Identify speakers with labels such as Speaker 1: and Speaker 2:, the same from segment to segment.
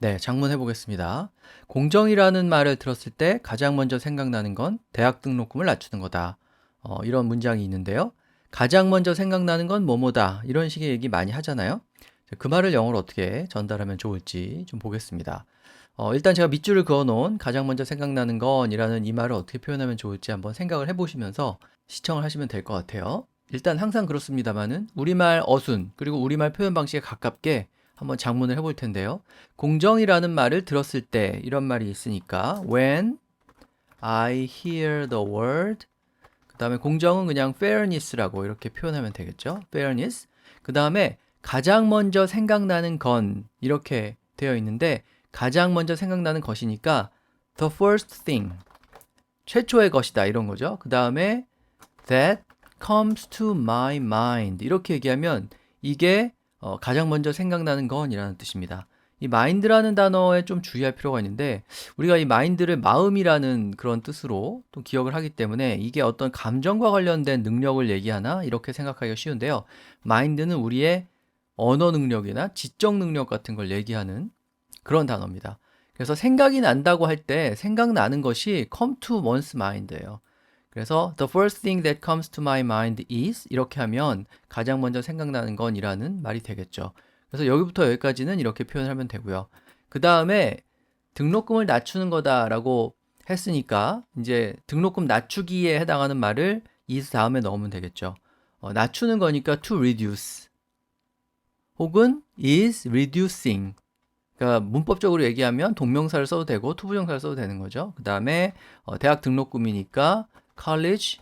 Speaker 1: 네, 장문해 보겠습니다. 공정이라는 말을 들었을 때 가장 먼저 생각나는 건 대학 등록금을 낮추는 거다. 이런 문장이 있는데요. 가장 먼저 생각나는 건 뭐뭐다. 이런 식의 얘기 많이 하잖아요. 그 말을 영어로 어떻게 전달하면 좋을지 좀 보겠습니다. 일단 제가 밑줄을 그어 놓은 가장 먼저 생각나는 건이라는 이 말을 어떻게 표현하면 좋을지 한번 생각을 해보시면서 시청을 하시면 될 것 같아요. 일단 항상 그렇습니다만은 우리말 어순 그리고 우리말 표현 방식에 가깝게 한번 작문을 해볼 텐데요. 공정이라는 말을 들었을 때 이런 말이 있으니까 when I hear the word 그 다음에 공정은 그냥 fairness라고 이렇게 표현하면 되겠죠. fairness. 그 다음에 가장 먼저 생각나는 건 이렇게 되어 있는데 가장 먼저 생각나는 것이니까 the first thing 최초의 것이다 이런 거죠. 그 다음에 that comes to my mind 이렇게 얘기하면 이게 가장 먼저 생각나는 건이라는 뜻입니다. 이 mind라는 단어에 좀 주의할 필요가 있는데 우리가 이 mind를 마음이라는 그런 뜻으로 또 기억을 하기 때문에 이게 어떤 감정과 관련된 능력을 얘기하나 이렇게 생각하기가 쉬운데요. mind는 우리의 언어 능력이나 지적 능력 같은 걸 얘기하는 그런 단어입니다. 그래서 생각이 난다고 할 때 생각나는 것이 come to one's mind예요. 그래서 the first thing that comes to my mind is 이렇게 하면 가장 먼저 생각나는 건이라는 말이 되겠죠. 그래서 여기부터 여기까지는 이렇게 표현하면 되고요. 그 다음에 등록금을 낮추는 거다라고 했으니까 이제 등록금 낮추기에 해당하는 말을 is 다음에 넣으면 되겠죠. 낮추는 거니까 to reduce 혹은 is reducing 그러니까 문법적으로 얘기하면 동명사를 써도 되고 투부정사를 써도 되는 거죠. 그 다음에 대학 등록금이니까 college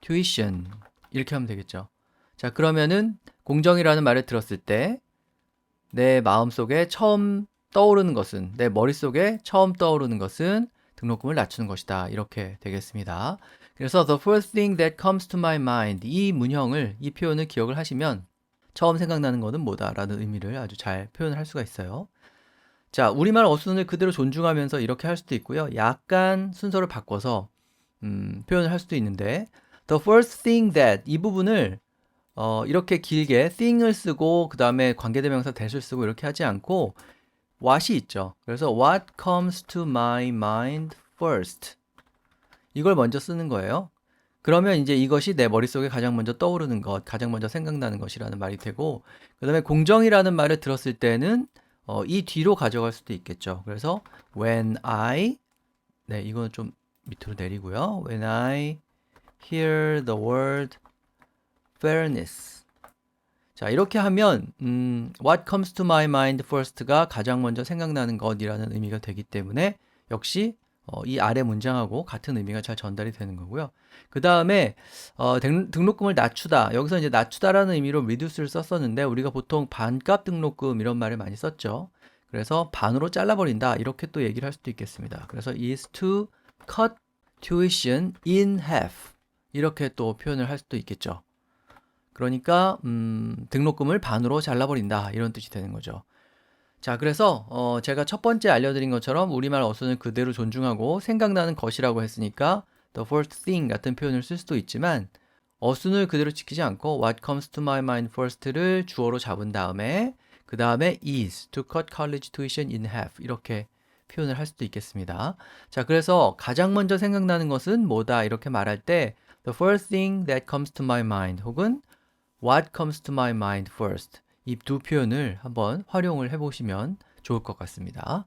Speaker 1: tuition 이렇게 하면 되겠죠. 자, 그러면은 공정이라는 말을 들었을 때 내 마음속에 처음 떠오르는 것은 내 머릿속에 처음 떠오르는 것은 등록금을 낮추는 것이다. 이렇게 되겠습니다. 그래서 the first thing that comes to my mind 이 문형을 이 표현을 기억을 하시면 처음 생각나는 것은 뭐다 라는 의미를 아주 잘 표현할 수가 있어요. 자, 우리말 어순을 그대로 존중하면서 이렇게 할 수도 있고요. 약간 순서를 바꿔서 표현을 할 수도 있는데 the first thing that 이 부분을 이렇게 길게 thing을 쓰고 그 다음에 관계대명사 that을 쓰고 이렇게 하지 않고 what이 있죠. 그래서 what comes to my mind first 이걸 먼저 쓰는 거예요. 그러면 이제 이것이 내 머릿속에 가장 먼저 떠오르는 것, 가장 먼저 생각나는 것이라는 말이 되고 그 다음에 공정이라는 말을 들었을 때는 이 뒤로 가져갈 수도 있겠죠. 그래서 when I 네, 이거는 좀 밑으로 내리고요. when I hear the word fairness 자, 이렇게 하면 what comes to my mind first가 가장 먼저 생각나는 것이라는 의미가 되기 때문에 역시 이 아래 문장하고 같은 의미가 잘 전달이 되는 거고요. 그 다음에 등록금을 낮추다. 여기서 이제 낮추다라는 의미로 reduce를 썼었는데 우리가 보통 반값 등록금 이런 말을 많이 썼죠. 그래서 반으로 잘라버린다. 이렇게 또 얘기를 할 수도 있겠습니다. 그래서 is to cut tuition in half. 이렇게 또 표현을 할 수도 있겠죠. 그러니까 등록금을 반으로 잘라버린다. 이런 뜻이 되는 거죠. 자, 그래서 제가 첫 번째 알려드린 것처럼 우리말 어순을 그대로 존중하고 생각나는 것이라고 했으니까 the first thing 같은 표현을 쓸 수도 있지만 어순을 그대로 지키지 않고 what comes to my mind first를 주어로 잡은 다음에 그 다음에 is to cut college tuition in half 이렇게 표현을 할 수도 있겠습니다. 자, 그래서 가장 먼저 생각나는 것은 뭐다 이렇게 말할 때 the first thing that comes to my mind 혹은 what comes to my mind first 이 두 표현을 한번 활용을 해보시면 좋을 것 같습니다.